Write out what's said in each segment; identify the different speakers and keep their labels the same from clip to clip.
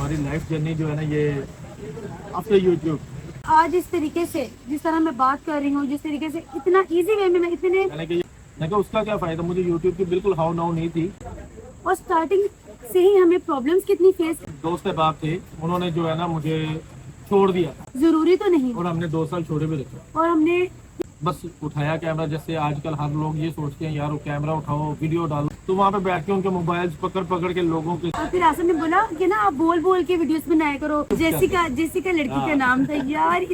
Speaker 1: हमारी life journey जो है ना ये आफ्टर यूट्यूब।
Speaker 2: आज इस तरीके से जिस तरह मैं बात कर रही हूँ, जिस तरीके से इतना इजी वे में मैं इतने
Speaker 1: मैंने कहा उसका क्या फायदा, मुझे यूट्यूब की बिल्कुल हाउ नाउ नहीं थी।
Speaker 2: और स्टार्टिंग से ही हमें प्रॉब्लम्स कितनी फेस।
Speaker 1: दोस्त बाप थे, उन्होंने जो है ना मुझे छोड़ दिया,
Speaker 2: जरूरी तो नहीं,
Speaker 1: और हमने 2 साल छोड़े भी रखे।
Speaker 2: और हमने
Speaker 1: बस उठाया कैमरा, जैसे आजकल हर लोग ये सोचते हैं यार वो कैमरा उठाओ वीडियो डालो, तो वहाँ पे बैठ के उनके मोबाइल पकड़ पकड़ के लोगों के।
Speaker 2: और फिर आसम ने बोला कि ना आप बोल बोल के वीडियोस बनाया करो। जेसिका लड़की का नाम था यार।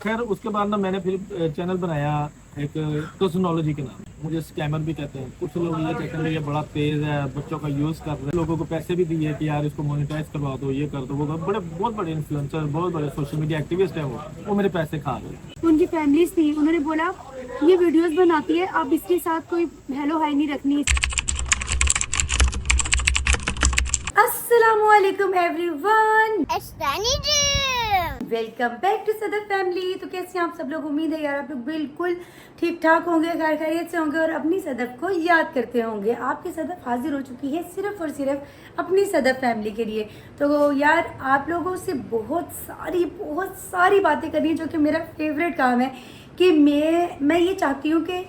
Speaker 1: खैर उसके बाद ना मैंने फिर चैनल बनाया एक टेक्नोलॉजी के नाम। मुझे स्कैमर भी कहते हैं, कुछ लोग ये कहते हैं ये बड़ा तेज है, बच्चों का यूज कर रहे हैं, लोगों को पैसे भी दिए कि यार इसको मोनेटाइज करवा दो, ये कर दो, वो बहुत बड़े इन्फ्लुएंसर, बहुत बड़े सोशल मीडिया एक्टिविस्ट है, वो मेरे पैसे खा रहे।
Speaker 2: उनकी फैमिलीज थी, उन्होंने बोला ये वीडियोस बनाती है, आप इसके साथ कोई हेलो हाय नहीं रखनी। अस्सलामुअलैकुम everyone, welcome back to Sadaf family. तो कैसे हैं आप सब लोग? उम्मीद है यार आप लोग बिल्कुल ठीक ठाक होंगे, खैर खैरियत से होंगे और अपनी सदफ को याद करते होंगे। आपकी सदफ हाजिर हो चुकी है सिर्फ और सिर्फ अपनी सदफ फैमिली के लिए। तो यार आप लोगों से बहुत सारी बातें करनी है, जो कि मेरा फेवरेट काम है कि मैं ये चाहती हूँ कि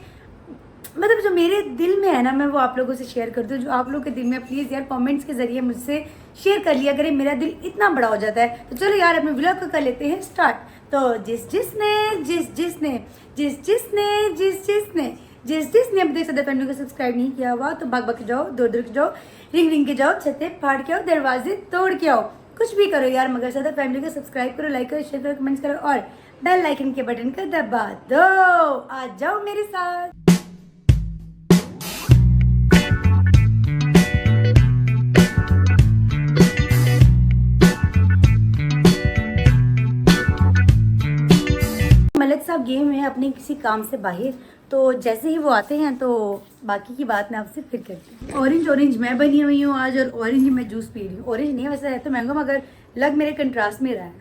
Speaker 2: मतलब जो मेरे दिल में है ना, मैं वो आप लोगों से शेयर करती हूँ। जो आप लोगों के दिल में, प्लीज़ यार कमेंट्स के जरिए मुझसे शेयर कर लिया करें। मेरा दिल इतना बड़ा हो जाता है। तो चलो यार अपने व्लॉग को कर लेते हैं स्टार्ट। तो जिसने अब तक सदफ फैमिली को सब्सक्राइब नहीं किया हुआ तो भाग के जाओ, दूर के जाओ, रिंग के जाओ, छत्ते फाड़ के आओ, दरवाजे तोड़ के आओ, कुछ भी करो यार, मगर सदफ फैमिली को सब्सक्राइब करो, लाइक करो, शेयर करो, कमेंट्स करो और बेल आइकन के बटन को दबा दो। आ जाओ मेरे साथ। मलिक साहब गए हुए हैं अपने किसी काम से बाहर, तो जैसे ही वो आते हैं तो बाकी की बात मैं आपसे फिर करती हूँ। ऑरेंज मैं बनी हुई हूँ आज, और ऑरेंज ही मैं जूस पी रही हूँ। ऑरेंज नहीं वैसे है तो मैंगो, मगर लग मेरे कंट्रास्ट में रहा है।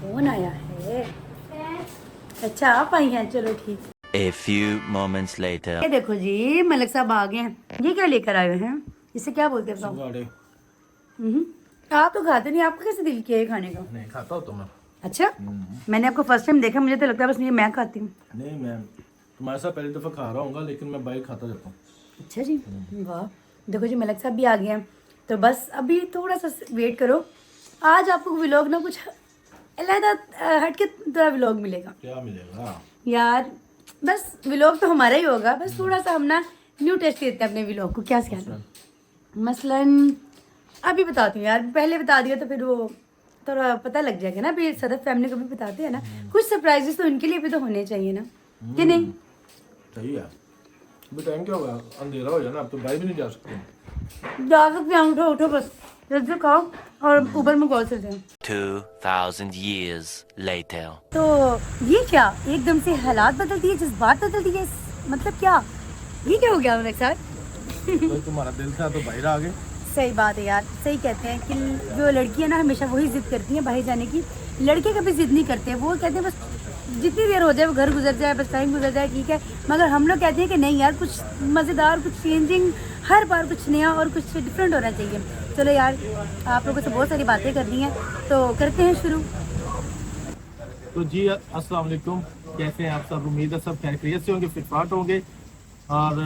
Speaker 2: कौन आया है? अच्छा आप आई हैं, चलो ठीक।
Speaker 3: A few moments later.
Speaker 2: ये देखो जी मलिक साहब आ गए हैं। ये क्या लेकर आए हैं? इसे क्या बोलते हैं बताओ? आप तो खाते नहीं, आपका कैसे दिल किया है खाने का?
Speaker 1: नहीं खाता हूँ तुम्हें।
Speaker 2: अच्छा, मैंने आपको फर्स्ट टाइम देखा, मुझे तो लगता है बस ये मैं खाती हूँ।
Speaker 1: नहीं, मैं तुम्हारे साथ पहली दफ़ा खा रहा हूँ, लेकिन मैं बाहर खाता जाता हूँ।
Speaker 2: अच्छा जी, वाह। देखो जी मलिक साहब भी आ गए हैं, तो बस अभी थोड़ा सा वेट करो। आज आपको व्लॉग ना कुछ अलग हट के थोड़ा व्लॉग मिलेगा।
Speaker 1: क्या मिलेगा
Speaker 2: यार? बस व्लॉग तो हमारा ही होगा, बस थोड़ा सा हम ना न्यू टेस्ट देते हैं अपने व्लॉग को। क्या मसलन अभी बताती हूँ यार, पहले बता दिया तो फिर वो थोड़ा पता लग जाएगा ना। फिर सदफ फैमिली को भी बताते हैं ना, कुछ सरप्राइजेस तो उनके लिए भी तो होने चाहिए ना, कि नहीं?
Speaker 1: सही है। अभी टाइम क्या होगा, अंधेरा हो जाए ना, अब तो बाहर भी नहीं जा सकते।
Speaker 2: जा सकते हैं, उठो बस जल्दी खाओ और ऊबर में कॉल चलते हैं।
Speaker 3: 2000 years later.
Speaker 2: तो ये क्या एकदम से हालात बदल दिए, जज्बात बदल दिए, मतलब क्या ये क्या हो गया मेरे साथ?
Speaker 1: तो तुम्हारा दिल था तो बाहर आ गए।
Speaker 2: सही बात है यार, सही कहते हैं कि जो लड़की है ना हमेशा वही जिद करती है बाहर जाने की। लड़के कभी जिद नहीं करते, वो कहते हैं बस जितनी देर हो जाए, वो घर गुजर जाए, बस टाइम गुजर जाए, ठीक है। मगर हम लोग कहते हैं कि नहीं यार, कुछ मज़ेदार, कुछ चेंजिंग, हर बार कुछ नया और कुछ डिफरेंट होना चाहिए। चलो यार, आप लोगों से बहुत सारी बातें करनी है, तो करते हैं शुरू।
Speaker 1: तो जी अस्सलाम वालेकुम, कैसे हैं आप सब? उम्मीद है सब खैरियत से होंगे, फिटफाट होंगे। और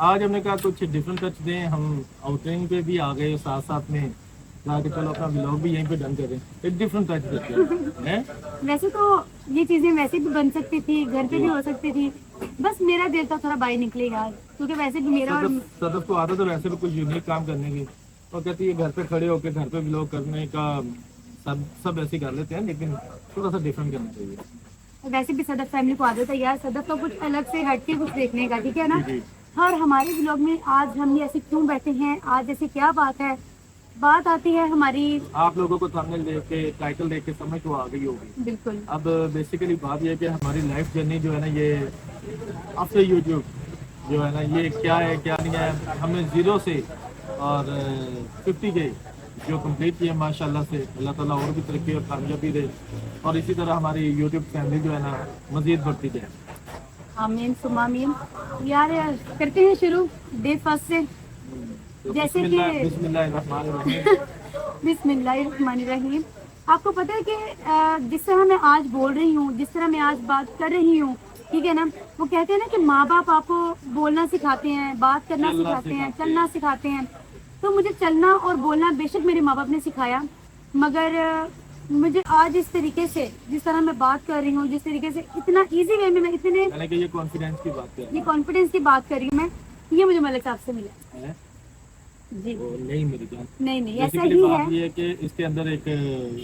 Speaker 1: आज हमने कहा कुछ डिफरेंट टच दें, हम आउटिंग पे भी आ गए, साथ साथ में कहा कि चलो अपना व्लॉग भी यहीं पे डन करें, एक डिफरेंट टच देते हैं।
Speaker 2: वैसे तो ये चीज़ें वैसे भी बन सकती थी, घर पे भी हो सकती थी, बस मेरा दिल था थोड़ा बाहर निकले यार, क्योंकि वैसे भी मेरा और
Speaker 1: सदफ को आदत है वैसे भी कुछ यूनिक काम करने की, और कहती है घर पे खड़े होकर घर पे व्लॉग करने का सब ऐसे कर लेते हैं, लेकिन थोड़ा सा डिफरेंट करना चाहिए।
Speaker 2: वैसे भी सदफ फैमिली को आदत है यार, सदफ को कुछ अलग से हटके कुछ देखने का, ठीक है ना? और हमारे व्लॉग में आज हम ऐसे क्यों बैठे हैं, आज ऐसी क्या बात है? बात आती है हमारी,
Speaker 1: आप लोगों को थंबनेल देख के, टाइटल देख के समझ तो आ गई होगी।
Speaker 2: बिल्कुल।
Speaker 1: अब बेसिकली बात यह है कि हमारी लाइफ जर्नी जो है ना ये आफ्टर यूट्यूब जो है ना, ये क्या है क्या नहीं है, हमने 0 से और 50 के जो कंप्लीट किए माशाल्लाह से। अल्लाह ताला और भी तरक्की और कामयाबी दे, और इसी तरह हमारी यूट्यूब फैमिली जो है ना मज़ीद बढ़ती जाए।
Speaker 2: आमीन सुमा आमीन। यार करते हैं शुरू डे फर्स्ट से। जैसे कि
Speaker 1: बिस्मिल्लाहिर्रहमानिर्रहीम।
Speaker 2: बिस्मिल्लाहिर्रहमानिर्रहीम। आपको पता है कि जिस तरह मैं आज बोल रही हूँ, जिस तरह मैं आज बात कर रही हूँ, ठीक है ना, वो कहते हैं ना कि माँ बाप आपको बोलना सिखाते हैं, बात करना सिखाते हैं, चलना सिखाते हैं। तो मुझे चलना और बोलना बेशक मेरे माँ बाप ने सिखाया, मगर मुझे आज इस तरीके से जिस तरह मैं बात कर रही हूँ, जिस तरीके से इतना इजी वे में मैं इतने
Speaker 1: यानी कि ये कॉन्फिडेंस की बात है,
Speaker 2: ये कॉन्फिडेंस की बात कर रही हूँ मैं, ये मुझे मलिक साहब से मिला
Speaker 1: है?
Speaker 2: जी।
Speaker 1: वो नहीं मेरी जान,
Speaker 2: नहीं ऐसा
Speaker 1: बेसिकली
Speaker 2: ही
Speaker 1: बात
Speaker 2: है।
Speaker 1: ये है कि इसके अंदर एक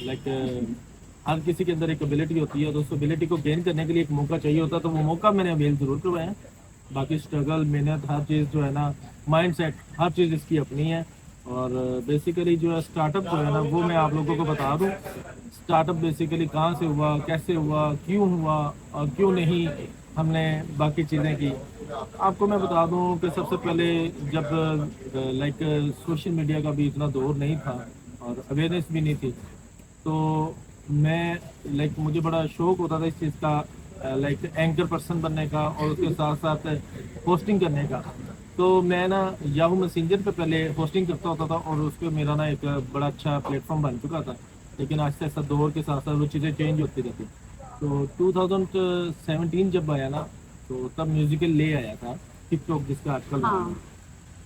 Speaker 1: लाइक हर किसी के अंदर एक एबिलिटी होती है, तो उस एबिलिटी को गेन करने के लिए एक मौका चाहिए होता है, तो वो मौका मैंने अवेल जरूर करवाया है। बाकी स्ट्रगल, मेहनत, हर चीज़ जो है ना, माइंडसेट, हर चीज़ इसकी अपनी है। और बेसिकली जो है स्टार्टअप जो है ना, वो मैं आप लोगों को बता दूं, स्टार्टअप बेसिकली कहाँ से हुआ, कैसे हुआ, क्यों हुआ और क्यों नहीं हमने बाकी चीज़ें की। आपको मैं बता दूं कि सबसे पहले जब लाइक सोशल मीडिया का भी इतना दौर नहीं था और अवेयरनेस भी नहीं थी, तो मैं लाइक मुझे बड़ा शौक होता था इस चीज़ का, लाइक एंकर पर्सन बनने का और उसके साथ साथ होस्टिंग करने का। तो मैं ना याहू मैसेंजर पे पहले होस्टिंग करता होता था और उस पर मेरा ना एक बड़ा अच्छा प्लेटफॉर्म बन चुका था, लेकिन आहिस्ता आहिस्ता दौर के साथ साथ वो चीज़ें चेंज होती रहती। तो 2017 जब आया ना, तो तब म्यूजिकल ले आया था टिकटॉक, जिसका आजकल नाम है।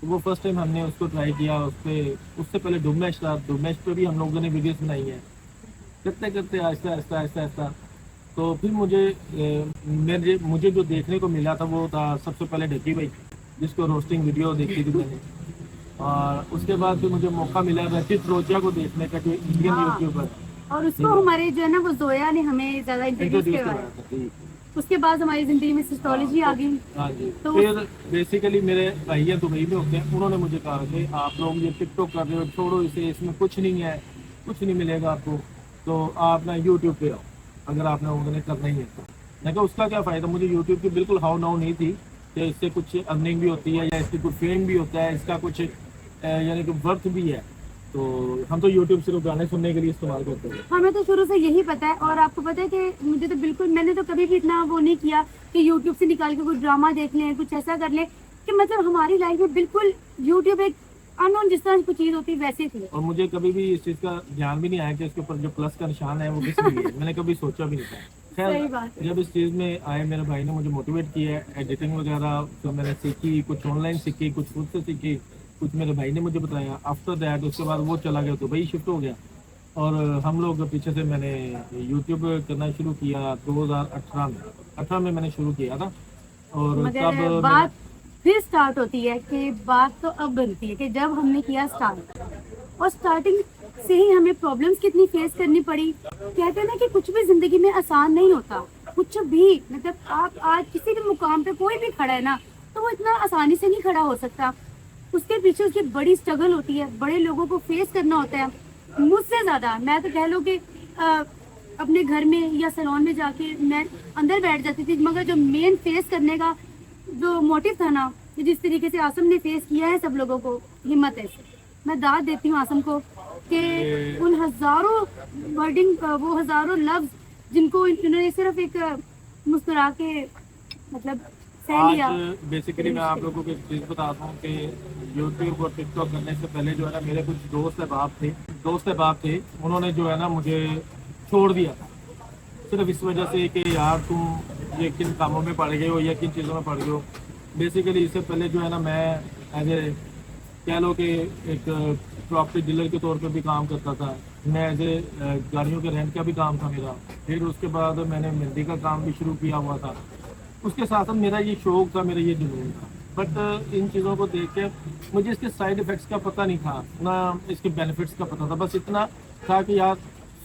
Speaker 1: तो वो फर्स्ट टाइम हमने उसको ट्राई किया। उससे पहले डुमेश था, डुमेश पे भी हम लोगों ने वीडियोस बनाई है। करते करते आहिस्ता आहिस्ता आहिस्ता आहिस्ता तो फिर मुझे जो देखने को मिला था वो था सबसे पहले ढकी भाई, जिसको रोस्टिंग वीडियो देखी थी मैंने। और उसके बाद फिर मुझे मौका मिला रचित रोचा को देखने का, जो इंडियन यूट्यूबर,
Speaker 2: और उसको हमारे जो है ना वो जोया ने हमें ज्यादा इंट्रोड्यूस
Speaker 1: इंट्रोड्यूस
Speaker 2: करवाया।
Speaker 1: करवाया था।
Speaker 2: उसके बाद हमारी जिंदगी में सिस्टोलॉजी आ गई।
Speaker 1: हाँ जी।
Speaker 2: तो
Speaker 1: फिर बेसिकली मेरे भैया दुबई में होते हैं, उन्होंने मुझे कहा कि आप लोग ये टिकटॉक कर रहे हो, छोड़ो इसे, इसमें कुछ नहीं है, कुछ नहीं मिलेगा आपको, तो आप ना यूट्यूब पे आओ अगर आपने उन्होंने करना ही है तो। मैं कहा उसका क्या फ़ायदा, मुझे यूट्यूब की बिल्कुल हाउ नाउ नहीं थी कि इससे कुछ अर्निंग भी होती है या इसकी कुछ फेम भी होता है, इसका कुछ यानी कि वर्थ भी है। तो हम तो यूट्यूब सिर्फ गाने सुनने के लिए इस्तेमाल करते हैं।
Speaker 2: हमें तो शुरू से यही पता है। और आपको पता है कि मुझे तो बिल्कुल, मैंने तो कभी भी इतना वो नहीं किया कि यूट्यूब से निकाल के कुछ ड्रामा देख लें, कुछ ऐसा कर लें, कि मतलब हमारी लाइफ में बिल्कुल यूट्यूब एक अननोन जिस तरह की चीज होती है वैसे थी।
Speaker 1: और मुझे कभी भी इस चीज़ का ध्यान भी नहीं आया कि इसके ऊपर जो प्लस का निशान है वो किस लिए है, मैंने कभी सोचा भी नहीं था।
Speaker 2: सही बात
Speaker 1: खैर जब इस चीज़ में आए, मेरे भाई ने मुझे मोटिवेट किया, एडिटिंग वगैरह तो मैंने सीखी, कुछ ऑनलाइन सीखी, कुछ खुद से सीखी, कुछ मेरे भाई ने मुझे बताया। आफ्टर दैट उसके बाद वो चला गया तो भाई शिफ्ट हो गया, और हम लोग पीछे से मैंने यूट्यूब करना शुरू किया 2018 में मैंने शुरू किया था। और
Speaker 2: मगर
Speaker 1: तब
Speaker 2: बात फिर स्टार्ट होती है कि बात तो अब बनती है कि जब हमने किया स्टार्ट, और स्टार्टिंग से ही हमें प्रॉब्लम्स कितनी फेस करनी पड़ी। कहते हैं ना कि कुछ भी जिंदगी में आसान नहीं होता, कुछ भी, मतलब आप आज किसी भी मुकाम पे कोई भी खड़ा है ना, तो वो इतना आसानी से नहीं खड़ा हो सकता। उसके पीछे उसकी बड़ी स्ट्रगल होती है, बड़े लोगों को फेस करना होता है। मुझसे ज्यादा मैं तो कह लूँ कि अपने घर में या सैलून में जाके मैं अंदर बैठ जाती थी, मगर जो मेन फेस करने का जो मोटिव था ना, जिस तरीके से आसम ने फेस किया है सब लोगों को, हिम्मत है। मैं दाद देती हूँ आसम को कि उन हजारों वर्डिंग, वो हजारों लफ्ज जिनको इन्होंने सिर्फ एक मुस्कुरा के मतलब सह लिया।
Speaker 1: आज बेसिकली मैं आप लोगों को एक चीज़ बताता हूँ कि यूट्यूब और टिकटॉक करने से पहले जो है ना, मेरे कुछ दोस्त अहबाब थे, उन्होंने जो है ना मुझे छोड़ दिया था, सिर्फ इस वजह से कि यार तुम ये किन कामों में पड़ गए हो या किन चीज़ों में पड़ गए हो। बेसिकली इससे पहले जो है ना मैं एज ए कह लो कि एक प्रॉपर्टी डीलर के तौर पे भी काम करता था, मैं एज ए गाड़ियों के रेंट का भी काम था मेरा। फिर उसके बाद मैंने मेहंदी का काम भी शुरू किया हुआ था, उसके साथ साथ मेरा ये शौक था, मेरा ये जुनून था। बट इन चीज़ों को देख के मुझे इसके साइड इफ़ेक्ट्स का पता नहीं था, ना इसके बेनिफिट्स का पता था। बस इतना था कि यार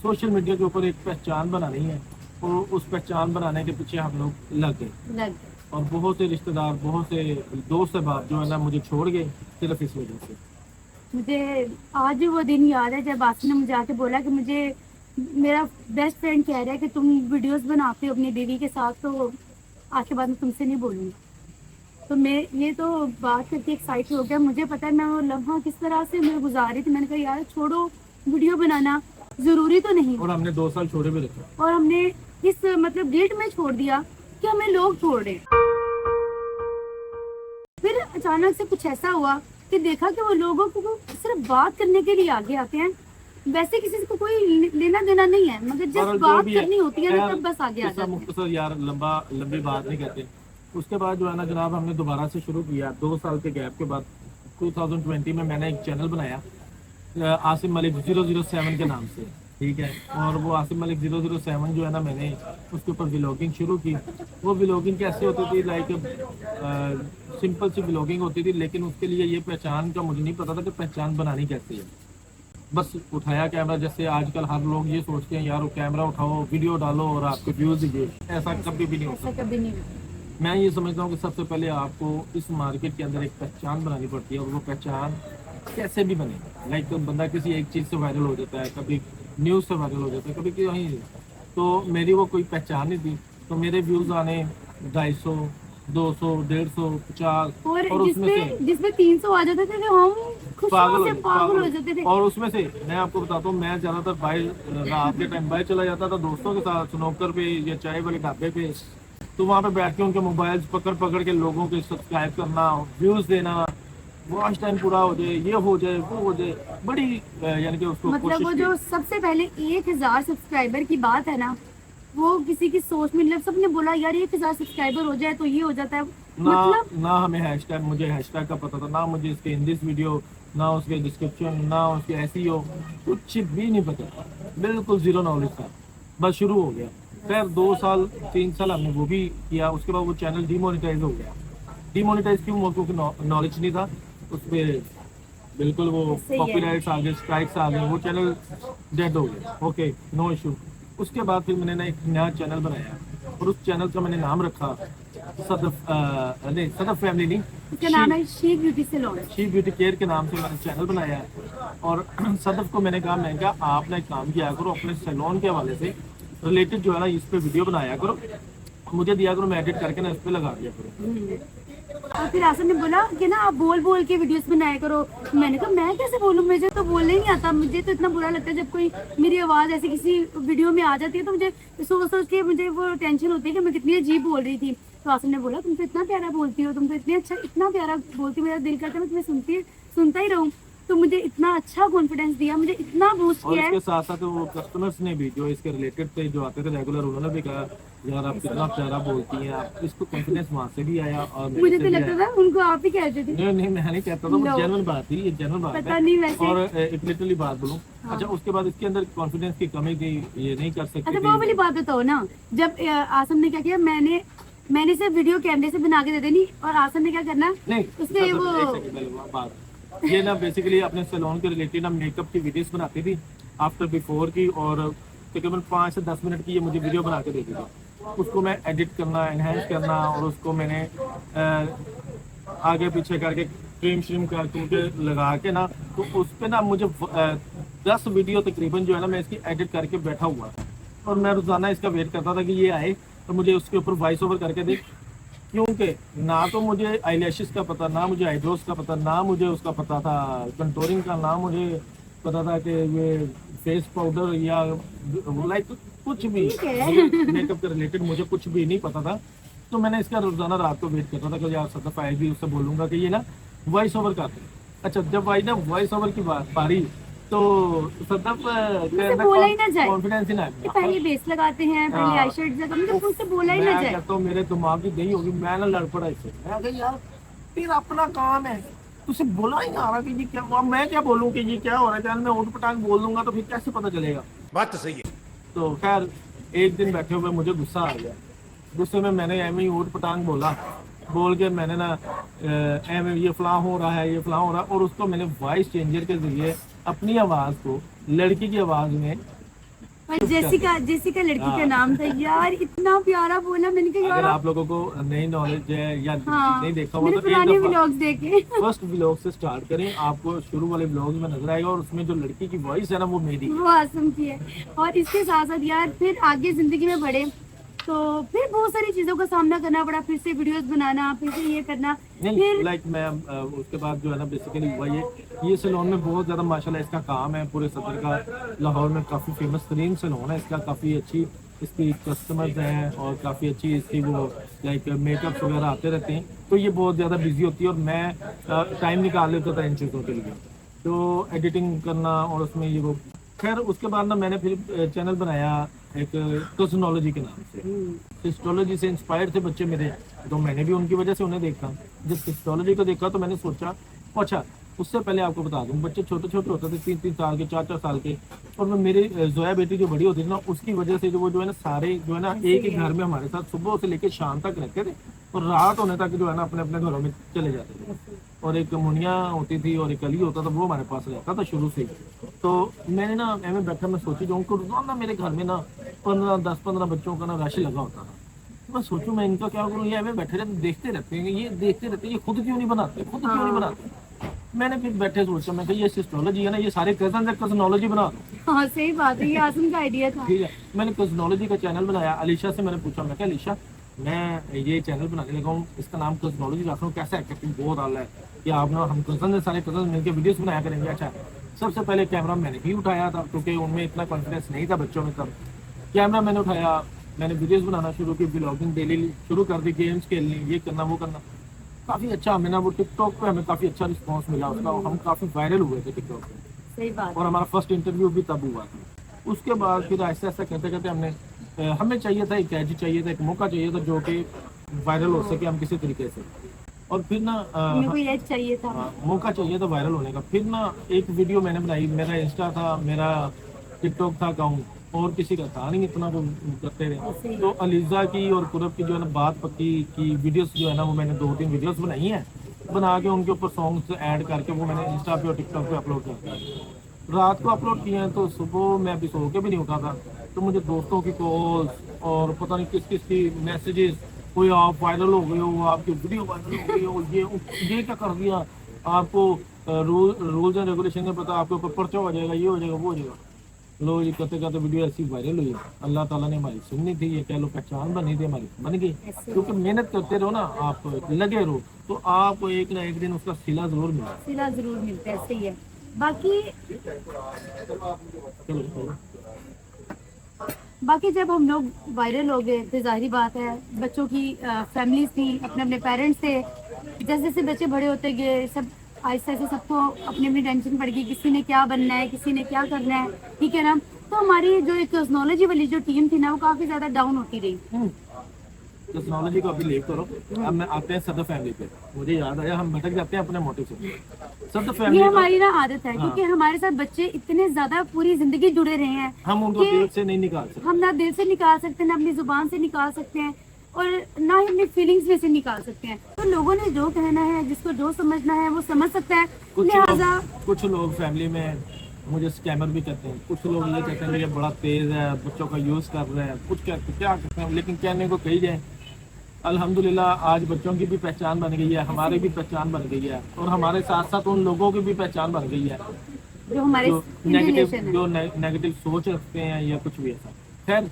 Speaker 1: सोशल मीडिया के ऊपर एक पहचान बनानी है, और उस पहचान बनाने के पीछे हम लोग लग गए। और बहुत से रिश्तेदार, बहुत से दोस्त अहबाब जो है ना मुझे छोड़ गए सिर्फ इस वजह से।
Speaker 2: मुझे आज भी वो दिन याद है जब आसिम ने मुझे आके बोला कि मुझे मेरा बेस्ट फ्रेंड कह रहा है कि तुम वीडियोस बनाते हो अपनी बीवी के साथ, तो आज के बाद मैं तुमसे नहीं बोलूँगी। तो मैं ये तो बात करके एक्साइटेड हो गया। मुझे पता है मैं वो लम्हा किस तरह से मैं गुजार रही थी। मैंने कहा यार छोड़ो, वीडियो बनाना ज़रूरी तो नहीं।
Speaker 1: और हमने 2 साल छोड़े भी रखे,
Speaker 2: और हमने इस मतलब गिल्ट में छोड़ दिया कि हमें लोग छोड़ रहे हैं। फिर अचानक से कुछ ऐसा हुआ कि देखा कि वो लोगों को वो सिर्फ बात करने के लिए आगे आते हैं, वैसे किसी को कोई लेना देना नहीं है, मगर
Speaker 1: और
Speaker 2: जब
Speaker 1: जो
Speaker 2: बात
Speaker 1: भी है,
Speaker 2: करनी होती है ना
Speaker 1: खैर,
Speaker 2: तब बस आगे आ
Speaker 1: किस्सा
Speaker 2: जाते हैं।
Speaker 1: मुख्तसर यार, लंबी बात नहीं करते। उसके बाद जो है ना जनाब, हमने दोबारा से शुरू किया 2 साल के गैप के बाद। 2020 में मैंने एक चैनल बनाया आसिम मलिक 007 के नाम से, ठीक है। और वो आसिम मलिक 007 जो है ना, मैंने उसके ऊपर व्लॉगिंग शुरू की। वो व्लॉगिंग कैसे होती थी, लाइक सिंपल सी व्लॉगिंग होती थी, लेकिन उसके लिए ये पहचान का मुझे नहीं पता था कि पहचान बनानी कैसे है। बस उठाया कैमरा, जैसे आजकल हर लोग ये सोचते हैं यार वो कैमरा उठाओ, वीडियो डालो और आपके व्यूज ये, ऐसा कभी भी नहीं होता।
Speaker 2: ऐसा कभी नहीं होता।
Speaker 1: मैं ये समझता हूँ कि सबसे पहले आपको इस मार्केट के अंदर एक पहचान बनानी पड़ती है, और वो पहचान कैसे भी बने। लाइक बंदा किसी एक चीज़ से वायरल हो जाता है, कभी न्यूज़ से वायरल हो जाता है, कभी कहीं। तो मेरी वो कोई पहचान नहीं थी, तो मेरे व्यूज़ आने 250, 200, 150, 50, और उसमें से
Speaker 2: जिसमें 300 आ जाते थे तो हम खुशियों से पागल हो जाते थे।
Speaker 1: और उसमें से मैं आपको बताता हूँ, मैं ज्यादातर बाहर रात के टाइम बाहर चला जाता था दोस्तों के साथ, स्नूकर पे या चाय वाले ढाबे पे। तो वहाँ पे बैठ के उनके मोबाइल पकड़ पकड़ के लोगों के सब्सक्राइब करना, व्यूज देना, वॉच टाइम पूरा हो जाए, ये हो जाए, वो हो जाए, बड़ी यानी कि उसको
Speaker 2: मतलब वो
Speaker 1: कोशिश
Speaker 2: जो सबसे पहले 1000 सब्सक्राइबर की बात है ना, वो किसी की सोच में, मतलब सबने बोला यार 1000 सब्सक्राइबर हो जाए तो ये हो जाता है।
Speaker 1: ना
Speaker 2: मतलब
Speaker 1: ना हमें हैशटैग, मुझे हैशटैग का पता था ना, मुझे इसके इन दिस वीडियो, ना उसके डिस्क्रिप्शन, ना उसके एसईओ, कुछ भी नहीं पता था, बिल्कुल जीरो नॉलेज था। बस शुरू हो गया। खैर 2 साल 3 साल हमने वो भी किया। उसके बाद वो चैनल डीमोनेटाइज हो गया। डीमोनेटाइज क्यों हुआ? क्योंकि नॉलेज नहीं था उस पर, बिल्कुल वो
Speaker 2: सही है।
Speaker 1: कॉपीराइट्स आ गए, स्ट्राइक्स आ गए, वो चैनल डेड हो गया। Okay, no issue. उसके बाद फिर मैंने ना एक नया चैनल बनाया, और उस चैनल का मैंने नाम रखा सदफ फैमिली नहीं,
Speaker 2: उसका नाम है she beauty salon.
Speaker 1: She beauty care के नाम से मैंने चैनल बनाया है। और सदफ को मैंने कहा, मैं क्या आपने एक काम किया करो, अपने सैलून के हवाले से रिलेटेड जो है ना इस पे वीडियो बनाया करो, मुझे दिया करो, मैं एडिट करके ना इस पे लगा दिया करो।
Speaker 2: और फिर आसन ने बोला कि ना आप बोल बोल के वीडियोस बनाया करो। मैंने कहा मैं कैसे बोलूँ, मुझे तो बोलने ही नहीं आता। मुझे तो इतना बुरा लगता है जब कोई मेरी आवाज़ ऐसे किसी वीडियो में आ जाती है, तो मुझे सोच सोच के मुझे वो टेंशन होती है कि मैं कितनी अजीब बोल रही थी। तो आसन ने बोला तुम तो इतना प्यारा बोलती हो, तुम तो इतनी अच्छा, इतना प्यारा बोलती हो, मेरा दिल करता है मैं तुम्हें सुनता ही रहूँ। तो मुझे इतना अच्छा कॉन्फिडेंस दिया, मुझे इतना बूस्ट
Speaker 1: और
Speaker 2: किया है।
Speaker 1: इसके साथ साथ वो कस्टमर्स ने भी जो इसके रिलेटेड थे, जो आते थे रेगुलर, उन्होंने भी कहा यार आप कितना प्यारा बोलती हैं आप। इसको कॉन्फिडेंस वहाँ से भी आया और मेरे
Speaker 2: मुझे
Speaker 1: से
Speaker 2: तो
Speaker 1: भी
Speaker 2: लगता
Speaker 1: आया।
Speaker 2: था उनको आप ही कहते थे।
Speaker 1: नहीं नहीं, मैं नहीं कहता था, वो
Speaker 2: No.
Speaker 1: जेन्युइन बात थी, ये जेन्युइन बात
Speaker 2: पता
Speaker 1: है।
Speaker 2: नहीं वैसे।
Speaker 1: और एक लिटरली बात बोलूं, अच्छा उसके बाद इसके अंदर कॉन्फिडेंस की कमी थी, ये नहीं कर सकती
Speaker 2: अच्छा वो वाली
Speaker 1: थी।
Speaker 2: बात बताओ ना, जब आसम ने क्या किया, मैंने सिर्फ वीडियो कैमरे से बना के दे देनी, और आसम ने क्या करना,
Speaker 1: नहीं
Speaker 2: उसने
Speaker 1: मतलब
Speaker 2: वो
Speaker 1: एक सेकंड पहले बात, ये ना बेसिकली अपने सैलून के रिलेटेड ना मेकअप की वीडियोस बनाती थी, आफ्टर बिफोर की, और तकरीबन 5 से 10 मिनट की ये मुझे वीडियो बना के देती थी। उसको मैं एडिट करना, एनहेंस करना, और उसको मैंने आगे पीछे करके ट्रिम श्रिम करके लगा के ना, तो उस पे ना मुझे 10 वीडियो तकरीबन जो है ना मैं इसकी एडिट करके बैठा हुआ था, और मैं रोजाना इसका वेट करता था कि ये आए तो मुझे उसके ऊपर वॉइस ओवर करके दे। क्योंकि ना तो मुझे आईलैशेस का पता, ना मुझे आईब्रोज का पता, ना मुझे उसका पता था कंटूरिंग का, ना मुझे पता था कि ये फेस पाउडर या लाइक कुछ भी
Speaker 2: ठीक है।
Speaker 1: मेकअप के रिलेटेड मुझे कुछ भी नहीं पता था। तो मैंने इसका रोजाना रात को वेट करता था कि यार सदफ आएगी, उससे बोलूंगा कि ये ना वॉइस ओवर कर दे। अच्छा जब आई ना वॉइस ओवर की बात पारी, तो सदफ
Speaker 2: बोला ही ना जाए।
Speaker 1: कॉन्फिडेंस ही ना
Speaker 2: कि पहले बेस लगाते हैं, पहले
Speaker 1: हाँ।
Speaker 2: आई शेड लगाते हैं, मुझसे बोला ही ना
Speaker 1: मैं
Speaker 2: जाए।
Speaker 1: कहता हूँ मेरे दिमाग की दही होगी, मैं ना लड़ पड़ा इससे। मैं कहा यार तेरा अपना काम है, तुझे बोला ही ना आ रहा कि ये क्या, अब मैं क्या बोलूँ कि ये क्या हो रहा है। चल मैं उठ पटांग बोल दूंगा तो फिर कैसे पता चलेगा।
Speaker 4: बात तो सही है।
Speaker 1: तो खैर एक दिन बैठे हुए मुझे गुस्सा आ गया। गुस्से में मैंने एम ही ऊट पटांग बोला, बोल के मैंने ना एम ये फलां हो रहा है, ये फलां हो रहा है, और उसको मैंने वॉइस चेंजर के जरिए अपनी आवाज़ को लड़की की आवाज़ में,
Speaker 2: और जेसिका लड़की का नाम था यार, इतना प्यारा बोला। मैंने कहा
Speaker 1: अगर
Speaker 2: यार
Speaker 1: आप लोगों को नई नॉलेज है या
Speaker 2: हाँ,
Speaker 1: नहीं देखा हुआ
Speaker 2: मेरे
Speaker 1: तो एक
Speaker 2: पुराने
Speaker 1: दफा
Speaker 2: व्लॉग्स देखे।
Speaker 1: फर्स्ट व्लॉग से स्टार्ट करें, आपको शुरू वाले व्लॉग में नजर आएगा, और उसमें जो लड़की की वॉइस है ना वो मेरी।
Speaker 2: वो आसम की है। और इसके साथ साथ यार फिर आगे जिंदगी में बढ़े तो फिर बहुत सारी चीजों का सामना करना पड़ा, फिर से वीडियोस बनाना, फिर से ये करना,
Speaker 1: नहीं
Speaker 2: फिर
Speaker 1: लाइक मैं उसके बाद जो है ना बेसिकली हुआ ये सैलून में बहुत ज़्यादा माशाल्लाह इसका काम है। पूरे सदर का लाहौर में काफ़ी फेमस तरीन सैलून है इसका, काफ़ी अच्छी इसकी कस्टमर्स हैं और काफ़ी अच्छी इसकी वो लाइक मेकअप्स वगैरह आते रहते हैं, तो ये बहुत ज़्यादा बिजी होती है और मैं टाइम निकाल लेता था इन चीज़ों के लिए, तो एडिटिंग करना और उसमें ये वो। खैर उसके बाद ना मैंने फिर चैनल बनाया एक कॉस्मोलॉजी के नाम से। हिस्टोलॉजी से इंस्पायर्ड थे बच्चे मेरे, तो मैंने भी उनकी वजह से उन्हें देखा। जब हिस्टोलॉजी को देखा तो मैंने सोचा अच्छा, उससे पहले आपको बता दूं बच्चे छोटे छोटे होते थे, 3-3 साल के, 4-4 साल के, और मैं मेरी जोया बेटी जो बड़ी होती थी ना, उसकी वजह से जो वो जो है ना सारे जो है ना एक ही घर में हमारे साथ सुबह से लेकर शाम तक रहते थे और रात होने तक जो है ना अपने अपने घरों में चले जाते थे। और एक मुनिया होती थी और एक अली होता था, वो हमारे पास रहता था शुरू से ही। तो मैंने ना मैं बैठा मैं सोची जो उनको रोजाना मेरे घर में ना 10-15 बच्चों का ना रश लगा होता था। मैं सोचूं मैं इनका क्या करूँ, ये हमें बैठे रहते देखते रहते हैं, ये देखते रहते हैं, ये खुद क्यों नहीं बनाते, खुद क्यों नहीं बनाते। मैंने फिर बैठे सोचा, मैं ये सिस्टोलॉजी है ना, ये सारे कजन है, कजनोलॉजी बना दो।
Speaker 2: हाँ सही बात है, ये आसम का आइडिया था।
Speaker 1: ठीक है, मैंने कजनोलॉजी का चैनल बनाया। अलीशा से मैंने पूछा, मैं क्या अलीशा मैं ये चैनल बनाने लगा हूँ, इसका नाम कजनोलॉजी रख रहा हूँ, कैसा एक्टिंग बहुत आला है कि आप ना हम कजन है, सारे कजन मिलकर वीडियोस बनाया करेंगे। अच्छा, सबसे पहले कैमरा मैंने भी उठाया था क्योंकि उनमें इतना कॉन्फिडेंस नहीं था बच्चों में तब। कैमरा मैंने उठाया, मैंने वीडियोस बनाना शुरू की, ब्लॉगिंग डेली शुरू कर दी, गेम्स खेलनी, ये करना वो करना। काफ़ी अच्छा हमें ना वो टिकटॉक पे हमें काफ़ी अच्छा रिस्पांस मिला उसका, हम काफ़ी वायरल हुए थे टिकटॉक पे।
Speaker 2: सही बात
Speaker 1: और हमारा फर्स्ट इंटरव्यू भी तब हुआ था। उसके बाद फिर ऐसा ऐसा कहते कहते हमें चाहिए था एक एज चाहिए था, एक मौका चाहिए था जो कि वायरल हो सके हम किसी तरीके से। और फिर ना
Speaker 2: हमें कोई एज चाहिए था,
Speaker 1: मौका चाहिए था वायरल होने का। फिर ना एक वीडियो मैंने बनाई, मेरा इंस्टा था, मेरा टिकटॉक था अकाउंट, और किसी का था नहीं इतना वो करते रहे। तो अलीजा की और कुरब की जो है ना बात पक्की की वीडियोस जो है ना वो मैंने 2-3 वीडियोस बनाई हैं, बना के उनके ऊपर सॉन्ग्स ऐड करके वो मैंने इंस्टा पे और टिकटॉक पे अपलोड कर दिया। रात को अपलोड किए हैं तो सुबह मैं अभी सो के भी नहीं उठा था, तो मुझे दोस्तों की कॉल्स और पता नहीं किस किस की मैसेजेस, कोई आप वायरल हो गए हो, आपकी वीडियो वायरल हो गई हो, ये क्या कर दिया आपको, रूल्स एंड रेगुलेशन में पता, आपके ऊपर पर्चा हो जाएगा, ये हो जाएगा वो हो जाएगा। लो ये करते करते वीडियो ऐसी वायरल हुई। अल्लाह ताला ने हमारी सुननी थी, ये कह लो पहचान बनी थी हमारी, बन गई। क्योंकि मेहनत करते रहो ना, आप लगे रहो, तो आपको एक ना एक दिन उसका सिला जरूर मिला,
Speaker 2: सिला जरूर मिलता है। सही है। बाकी
Speaker 1: चलो
Speaker 2: बाकी जब हम लोग वायरल हो गए तो जाहिर बात है बच्चों की फैमिलीज थी, अपने अपने पेरेंट्स थे, जैसे जैसे बच्चे बड़े होते गए सब आहिस्ता आहिस्ता सबको अपनी अपनी टेंशन पड़ गई, किसी ने क्या बनना है, किसी ने क्या करना है, ठीक है ना। तो हमारी जो एक टेक्नोलॉजी वाली जो टीम थी ना वो काफ़ी ज़्यादा डाउन होती रही।
Speaker 1: टेक्नोलॉजी को अभी लीव करो, अब मैं आते हैं सदर फैमिली पे। मुझे याद आया हम भटक जाते हैं अपने मोटिव से। सदर
Speaker 2: ये
Speaker 1: फैमिली
Speaker 2: हमारी ना आदत है क्योंकि हमारे साथ बच्चे इतने ज़्यादा पूरी ज़िंदगी जुड़े रहे हैं,
Speaker 1: हम उनको दिल से नहीं निकाल सकते।
Speaker 2: हम ना दिल से निकाल सकते हैं, ना अपनी जुबान से निकाल सकते हैं, और ना ही अपनी फीलिंग्स में से निकाल सकते हैं। तो लोगों ने जो कहना है, जिसको जो समझना है वो समझ सकता है। लिहाजा
Speaker 1: कुछ लोग फैमिली में मुझे स्कैमर भी कहते हैं, कुछ लोग ये कहते हैं ये बड़ा तेज है, बच्चों का यूज़ कर रहे हैं, कुछ कहते क्या कहते हैं, लेकिन कहने को कही जाए अल्हम्दुलिल्लाह आज बच्चों की भी पहचान बन गई है, हमारी भी पहचान बन गई है, और हमारे साथ साथ उन लोगों की भी पहचान बन गई है
Speaker 2: जो हमारे
Speaker 1: जो नेगेटिव सोच रखते हैं या कुछ भी ऐसा। खैर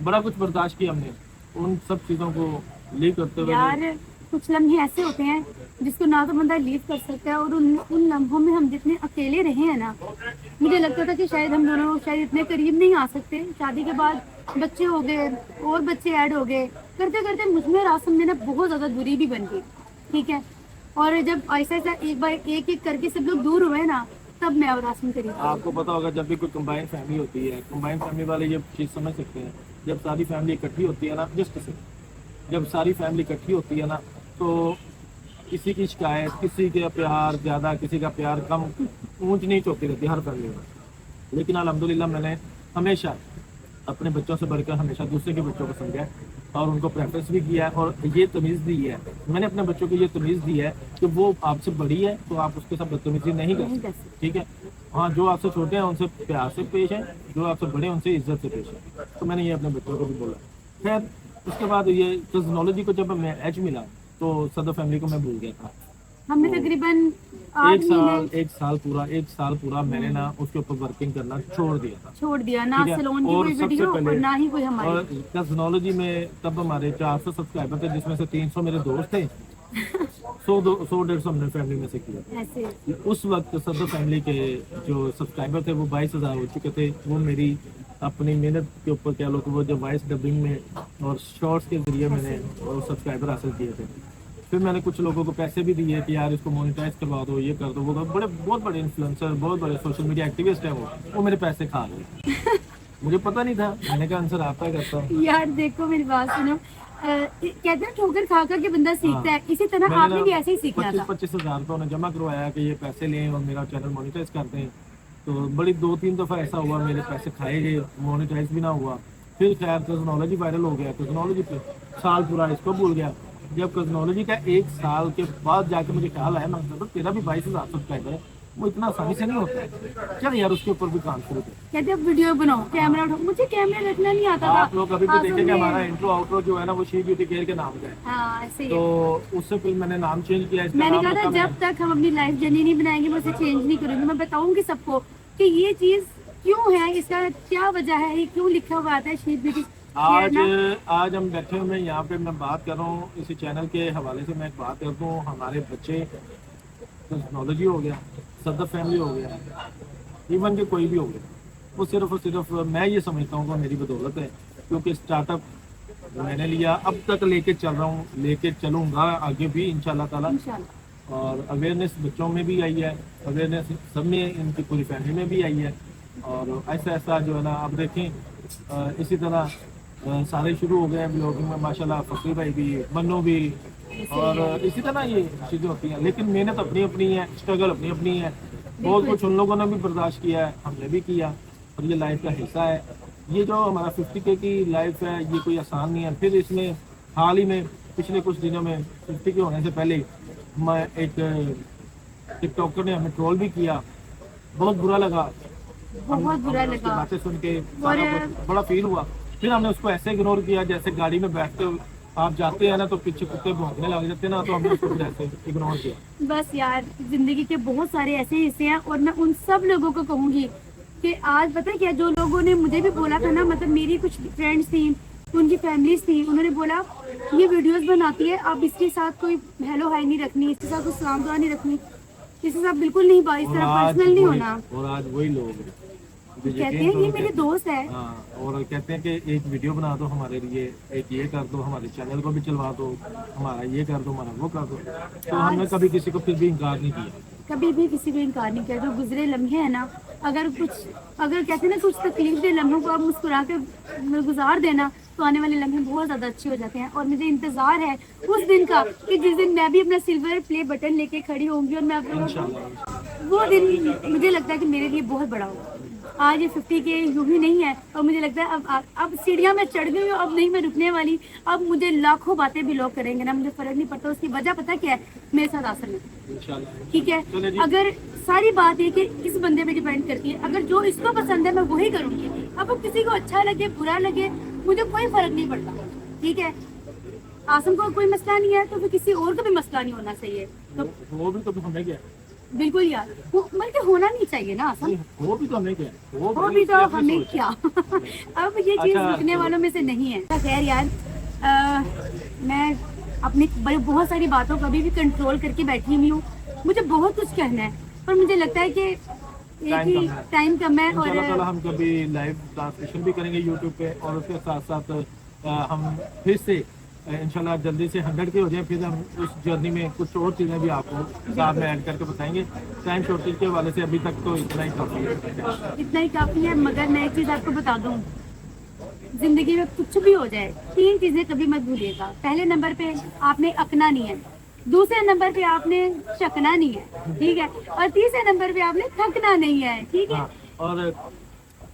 Speaker 1: बड़ा कुछ बर्दाश्त किया हमने उन सब चीज़ों को लीव करते हुए।
Speaker 2: यार कुछ लम्हे ऐसे होते हैं जिसको ना तो बंदा लीव कर सकता है, और उन लम्हों में हम जितने अकेले रहे हैं ना, मुझे लगता था कि शायद हम दोनों शायद इतने करीब नहीं आ सकते। शादी के बाद बच्चे हो गए और बच्चे ऐड हो गए, करते करते मुझमें और आसम में ना बहुत ज़्यादा दूरी भी बन गई, ठीक है। और जब ऐसा ऐसा एक बार एक एक करके सब लोग दूर हुए ना, तब मैं और आसम करीब।
Speaker 1: आपको पता होगा जब भी कोई कंबाइन फैमिली होती है, कंबाइन फैमिली वाले ये चीज़ समझ सकते हैं, जब सारी फैमिली इकट्ठी होती है ना, जस्ट से जब सारी फैमिली इकट्ठी होती है ना, तो किसी की शिकायत, किसी का प्यार ज़्यादा, किसी का प्यार कम, ऊंच नीच होती रहती है हर फैमिली में। लेकिन अल्हम्दुलिल्लाह मैंने हमेशा अपने बच्चों से बढ़कर हमेशा दूसरे के बच्चों को समझा है और उनको प्रेफरेंस भी किया है, और ये तमीज़ दी है मैंने अपने बच्चों को, ये तमीज़ दी है कि वो आपसे बड़ी है तो आप उसके साथ बदतमीजी नहीं कर सकते, ठीक है। हाँ, जो आपसे छोटे हैं उनसे प्यार से पेश है, जो आपसे बड़े हैं उनसे इज्जत से पेश है। तो मैंने ये अपने बच्चों को भी बोला। खैर उसके बाद ये टेक्नोलॉजी को जब मैं एज मिला तो सदर फैमिली को मैं भूल गया था।
Speaker 2: हमने तकरीबन
Speaker 1: एक साल पूरा मैंने ना उसके ऊपर वर्किंग करना छोड़ दिया था,
Speaker 2: छोड़ दिया ना,
Speaker 1: ठीक है?
Speaker 2: सैलून की
Speaker 1: और
Speaker 2: कोई
Speaker 1: सबसे
Speaker 2: वीडियो और
Speaker 1: पहले
Speaker 2: ना ही कोई हमारी।
Speaker 1: और टेक्नोलॉजी में तब हमारे 400 सब्सक्राइबर थे, जिसमें से 300 मेरे दोस्त थे, 100-150 हमने फैमिली में से किया।
Speaker 2: ऐसे
Speaker 1: उस वक्त सदर फैमिली के जो सब्सक्राइबर थे वो 22,000 हो चुके थे। वो मेरी अपनी मेहनत के ऊपर कह लो कि वो जो वॉइस डबिंग में और शॉर्ट्स के जरिए मैंने वो सब्सक्राइबर हासिल किए थे। फिर मैंने कुछ लोगों को पैसे भी दिए कि यार इसको मोनेटाइज करवा दो, ये कर दो, वो कर दो। बड़े बहुत बड़े इन्फ्लुएंसर, बहुत बड़े सोशल मीडिया एक्टिविस्ट हैं वो मेरे पैसे खा रहे। मुझे पता नहीं था, मैंने कहा आंसर आपका करता हूँ।
Speaker 2: यार देखो मेरी बात सुनो, कहते हैं ठोकर खा कर के बंदा सीखता है, इसी तरह आपने भी ऐसे ही सीखना था।
Speaker 1: 25,000 रुपये उन्हें जमा करवाया कि ये पैसे लें और मेरा चैनल मोनेटाइज करते हैं। तो बड़ी 2-3 दफ़ा ऐसा हुआ, मेरे पैसे खाए गए, मोनेटाइज भी ना हुआ। फिर खैर कज़नोलॉजी वायरल हो गया, कज़नोलॉजी पे साल पूरा इसको भूल गया। जब कज़नोलॉजी का 1 साल के बाद जाके मुझे ख्याल आया, मैं तो तेरा भी 22,000 सब्सक्राइबर है, वो इतना आसानी से नहीं होता है, चल यार उसके ऊपर भी काम शुरू कर।
Speaker 2: कहते हैं वीडियो बनाओ, कैमरा उठाओ, मुझे कैमरा रखना नहीं आता था।
Speaker 1: आप लोग अभी भी देखेंगे हमारा इंट्रो आउट्रो जो है ना वो शी ब्यूटी केयर के नाम का है।
Speaker 2: हाँ ऐसे ही
Speaker 1: तो
Speaker 2: है।
Speaker 1: उससे फिर मैंने नाम चेंज किया, इसका
Speaker 2: मैंने
Speaker 1: नाम
Speaker 2: कहा था
Speaker 1: रखा
Speaker 2: जब तक हम अपनी लाइफ जर्नी नहीं बनाएंगे मैं उसे चेंज नहीं करूंगी। मैं बताऊंगी सबको कि ये चीज क्यों है, इसका क्या वजह है, ये क्यों लिखा हुआ आता है शी ब्यूटी।
Speaker 1: आज हम बैठे हुए हैं यहाँ पे, मैं बात कर रहा हूँ इसी चैनल के हवाले से। मैं एक बात करता हूँ, हमारे बच्चे टेक्नोलॉजी हो गया, सदर फैमिली हो गया, इवन के कोई भी हो गया, वो सिर्फ और सिर्फ मैं ये समझता हूँ कि मेरी बदौलत है। क्योंकि स्टार्टअप मैंने लिया, अब तक लेके चल रहा हूँ, लेके चलूँगा आगे भी इंशाल्लाह ताला। और अवेयरनेस बच्चों में भी आई है, अवेयरनेस सब में, इनकी पूरी फैमिली में भी आई है। और ऐसा ऐसा जो है ना, अब देखें इसी तरह सारे शुरू हो गए हैं ब्लॉगिंग में माशाल्लाह, फकीर भाई भी, मन्नू भी, और इसी तरह ये चीज़ें होती हैं। लेकिन मेहनत अपनी अपनी है, स्ट्रगल अपनी अपनी है। बहुत कुछ उन लोगों ने भी बर्दाश्त किया है, हमने भी किया, और ये लाइफ का हिस्सा है। ये जो हमारा 50K की लाइफ है, ये कोई आसान नहीं है। फिर इसमें हाल ही में पिछले कुछ दिनों में 50K होने से पहले मैं एक टिकटॉकर ने हमें ट्रोल भी किया, बहुत बुरा लगा,
Speaker 2: बहुत बुरा लगा,
Speaker 1: बातें सुन के बड़ा फील हुआ। फिर हमने उसको ऐसे इग्नोर किया जैसे गाड़ी में बैठते आप जाते हैं ना तो पीछे कुत्ते भौंकने लग जाते हैं ना, तो हमने उसको फिर ऐसे इग्नोर किया।
Speaker 2: बस यार जिंदगी के बहुत सारे ऐसे हिस्से हैं, और मैं उन सब लोगों को कहूंगी कि आज पता है क्या, जो लोगों ने मुझे भी बोला था ना, मतलब मेरी कुछ फ्रेंड्स थी, उनकी फैमिलीज थी, उन्होंने बोला ये वीडियोस बनाती है, आप इसके साथ कोई हेलो हाई नहीं रखनी, इसके साथ कोई सलाम दुआ नहीं रखनी, इसके साथ बिल्कुल नहीं, इस तरह पर्सनल नहीं होना।
Speaker 1: और आज वही लोग
Speaker 2: कहते हैं ये मेरे दोस्त है।
Speaker 1: हाँ, और कहते हैं कि एक वीडियो बना दो हमारे लिए, एक ये कर दो, हमारे चैनल को भी चलवा दो, हमारा ये कर दो, हमारा वो कर दो। तो हमने कभी किसी को फिर भी इनकार नहीं किया,
Speaker 2: कभी भी किसी को इनकार नहीं किया। जो गुजरे लम्हे हैं ना, अगर कहते हैं ना कुछ तकलीफ दे लम्हों को आप मुस्कुरा कर गुजार देना, तो आने वाले लम्हे बहुत ज़्यादा अच्छे हो जाते हैं। और मुझे इंतज़ार है उस दिन का कि जिस दिन मैं भी अपना सिल्वर प्ले बटन लेके खड़ी होंगी, और मैं वो दिन मुझे लगता है कि मेरे लिए बहुत बड़ा होगा। आज ये 50K यूं ही नहीं है, और मुझे लगता है अब सीढ़ियाँ मैं चढ़ गई हूँ, अब नहीं मैं रुकने वाली। अब मुझे लाखों बातें भी लोग करेंगे ना, मुझे फर्क नहीं पड़ता। उसकी वजह पता क्या है, मेरे साथ आसन है, ठीक है। अगर सारी बात है कि किस बंदे पे डिपेंड करती है, अगर जो इसको पसंद है मैं वही करूँगी। अब वो किसी को अच्छा लगे बुरा लगे मुझे कोई फर्क नहीं पड़ता, ठीक है। आसम को कोई मसला नहीं है तो फिर किसी और को भी मसला नहीं होना चाहिए। तो
Speaker 1: वो भी तो हमें क्या,
Speaker 2: बिल्कुल यार, बल्कि होना नहीं चाहिए ना आसम,
Speaker 1: वो भी तो हमें क्या,
Speaker 2: वो भी तो हमें क्या। अब ये चीज रुकने वालों में से नहीं है। खैर यार, मैं अपनी बहुत सारी बातों को अभी भी कंट्रोल करके बैठी हुई हूँ। मुझे बहुत कुछ कहना है, पर मुझे लगता है कि टाइम कम है। और
Speaker 1: हम कभी लाइव ट्रांसलेशन भी करेंगे यूट्यूब पे, और उसके साथ साथ हम फिर से इंशाल्लाह जल्दी से 100K हो जाए, फिर हम उस जर्नी में कुछ और चीज़ें भी आपको साथ में ऐड करके बताएंगे। टाइम शॉर्टेज के हवाले से अभी तक तो इतना ही काफ़ी है,
Speaker 2: इतना ही काफ़ी है। मगर मैं एक चीज़ आपको बता दूँ, जिंदगी में कुछ भी हो जाए 3 चीज़ें कभी मत भूलिएगा। पहले नंबर पे आपने अकना नहीं है, दूसरे नंबर पे आपने चकना नहीं है, ठीक है, और तीसरे नंबर पे आपने थकना नहीं है, ठीक है।
Speaker 1: और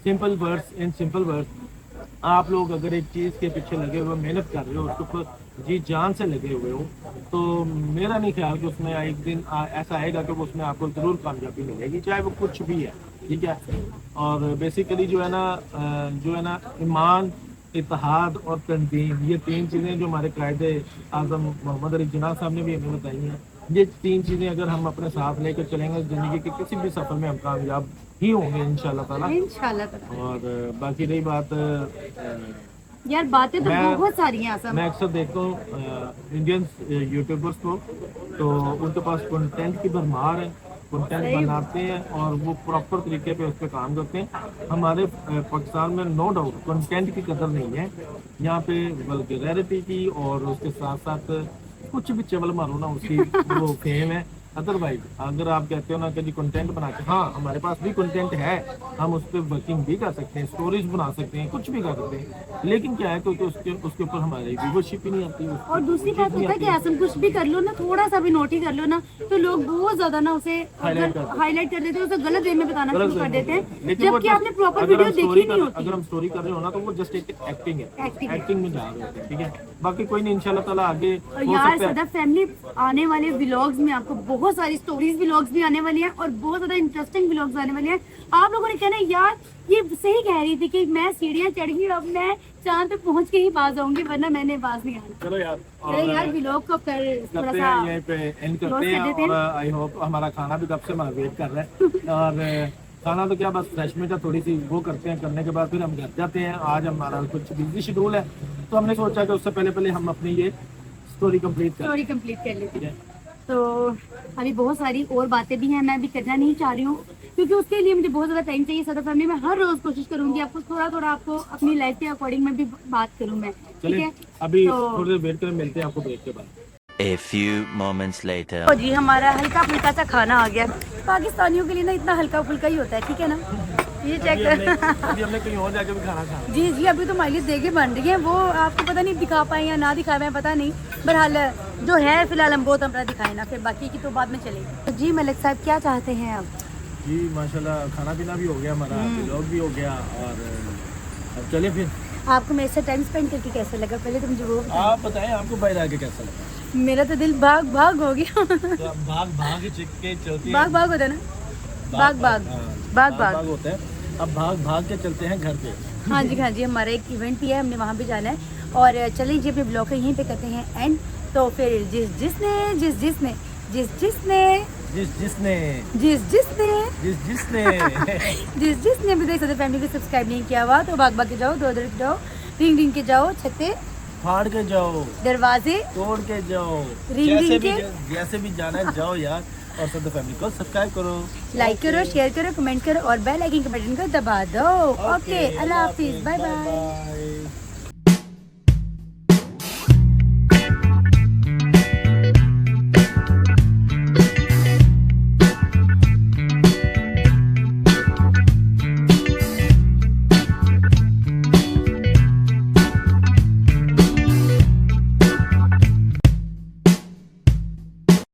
Speaker 1: simple words, in simple words, आप लोग अगर एक चीज़ के पीछे लगे हुए, मेहनत कर रहे हो, उसके ऊपर जी जान से लगे हुए हो, तो मेरा नहीं ख्याल कि उसमें एक दिन ऐसा आएगा कि उसमें आपको ज़रूर कामयाबी मिलेगी, चाहे वो कुछ भी है, ठीक है। और बेसिकली जो है ना ईमान, इत्तेहाद और तंजीम, ये 3 चीज़ें जो हमारे कायदे आज़म मोहम्मद अली जिन्ना साहब ने भी हमें बताई हैं। ये 3 चीज़ें अगर हम अपने साथ लेकर चलेंगे, ज़िंदगी के किसी भी सफ़र में हम कामयाब ही होंगे इंशाल्लाह ताला। और बाकी रही बात,
Speaker 2: यार बातें तो बहुत सारी हैं आसम।
Speaker 1: मैं अक्सर देखता हूँ इंडियन यूट्यूबर्स को, तो उनके पास कंटेंट की भरमार है, कंटेंट
Speaker 2: सही।
Speaker 1: बनाते हैं और वो प्रॉपर तरीके पे उस पर काम करते हैं। हमारे पाकिस्तान में नो डाउट कंटेंट की कदर नहीं है यहाँ पे, वल्गैरिटी की, और उसके साथ साथ कुछ भी चवल मारो ना उसकी वो फेम है। अदरवाइज अगर आप कहते हो ना कि जी कंटेंट बना के, हाँ हमारे पास भी कंटेंट है, हम उस पर वर्किंग भी कर सकते हैं, स्टोरीज बना सकते हैं, कुछ भी कर सकते हैं, लेकिन क्या है क्योंकि उसके ऊपर हमारी व्यूवरशिप ही नहीं आती।
Speaker 4: और दूसरी बात होता है कि ऐसा कुछ भी कर लो ना, थोड़ा सा भी नोट ही कर लो ना, तो लोग बहुत ज्यादा ना उसे हाईलाइट कर देते हैं, उसे गलत वे में बताना शुरू कर देते हैं, जबकि आपने प्रॉपर वीडियो देखी नहीं होती।
Speaker 1: अगर हम स्टोरी कर रहे हो ना तो वो जस्ट एक एक्टिंग है,
Speaker 4: Acting।
Speaker 1: एक्टिंग में जा रहे होते हैं, ठीक है। बाकी कोई नहीं, इंशाल्लाह ताला आगे
Speaker 4: और
Speaker 1: हो
Speaker 4: यार
Speaker 1: सकता है।
Speaker 4: सदफ फैमिली आने वाले व्लॉग्स में आपको बहुत सारी स्टोरीज व्लॉग्स भी आने वाली हैं और बहुत ज्यादा इंटरेस्टिंग व्लॉग्स आने वाले हैं। आप लोगों ने कहना यार ये सही कह रही थी कि मैं सीढ़ियां चढ़ गई, अब मैं चांद पे पहुंच के ही बाज आऊंगी, वरना मैंने बाज नहीं आना।
Speaker 1: चलो यार,
Speaker 4: चलो यार व्लॉग को थोड़ा
Speaker 1: करते
Speaker 4: सा
Speaker 1: हैं, यहीं पे एंड करते
Speaker 4: close
Speaker 1: हैं।
Speaker 4: कर देते हैं।
Speaker 1: और आई होप हमारा खाना भी कब से हमारा वेट कर रहा है। और खाना तो क्या बस फ्रेशमेंट है, थोड़ी सी वो करते हैं, करने के बाद फिर हम घर जाते हैं। आज हमारा कुछ बिजी शेड्यूल है, तो हमने सोचा कि उससे पहले हम अपनी ये स्टोरी कंप्लीट करें।
Speaker 4: स्टोरी कंप्लीट कर लेते हैं। तो अभी बहुत सारी और बातें भी हैं, मैं अभी करना नहीं चाह रही हूँ क्योंकि उसके लिए मुझे बहुत ज्यादा टाइम चाहिए। सदर फैमिली में हर रोज कोशिश करूंगी आपको थोड़ा आपको अपनी लाइफ के अकॉर्डिंग में भी बात करूँ मैं, ठीक
Speaker 1: चलिए
Speaker 4: है।
Speaker 1: अभी
Speaker 4: तो-
Speaker 1: थोड़ी देर वेट करें, मिलते हैं आपको ब्रेक के बाद।
Speaker 3: A few moments later.
Speaker 2: तो जी हमारा हल्का फुल्का सा खाना आ गया। पाकिस्तानियों के लिए ना इतना हल्का फुल्का ही होता है, ठीक है ना। ये चेक
Speaker 1: अभी हमने कहीं और जाके भी खाना खाना।
Speaker 2: जी जी, अभी तो हमारे लिए देगे बन रही है, वो आपको पता नहीं दिखा पाए या ना दिखा पाए, पता नहीं। बहरहाल जो है फिलहाल हम बहुत अपना दिखाए ना, फिर बाकी की तो बाद में चलेगी। तो जी मलिक साहब क्या चाहते हैं अब?
Speaker 1: जी माशाल्लाह खाना पीना भी हो गया हमारा, व्लॉग भी हो गया, और अब चले फिर।
Speaker 2: आपको मेरे से टाइम स्पेंड करके कैसा लगा, पहले तो मुझे वो बताओ।
Speaker 1: आप बताएं आपको बाहर आके कैसा लगा।
Speaker 2: मेरा तो दिल भाग भाग हो गया।
Speaker 1: तो अब भाग चिक्के चलती है,
Speaker 2: भाग भाग होता है ना, भाग भाग
Speaker 1: हाँ,
Speaker 2: भाग भाग।
Speaker 1: भाग होता है। अब भाग के चलते हैं घर पे।
Speaker 2: हाँ जी, हमारा एक इवेंट भी है, हमने वहाँ भी जाना है। और चलिए जी अपने ब्लॉग को यहीं पे करते हैं एंड। तो फिर जिसने अभी तक सदर फैमिली को सब्सक्राइब नहीं किया हुआ तो भाग के जाओ, दो के जाओ, रिंग के जाओ, छत्ते
Speaker 1: फाड़ के जाओ,
Speaker 2: दरवाजे
Speaker 1: तोड़ के जाओ,
Speaker 2: रिंग के
Speaker 1: जैसे भी जाना है जाओ यार। और सदर फैमिली को सब्सक्राइब करो,
Speaker 2: लाइक करो, शेयर करो, कमेंट करो और बेल आइकन के बटन को दबा दो। ओके, अल्लाह हाफिज, बाय बाय।
Speaker 1: बाय।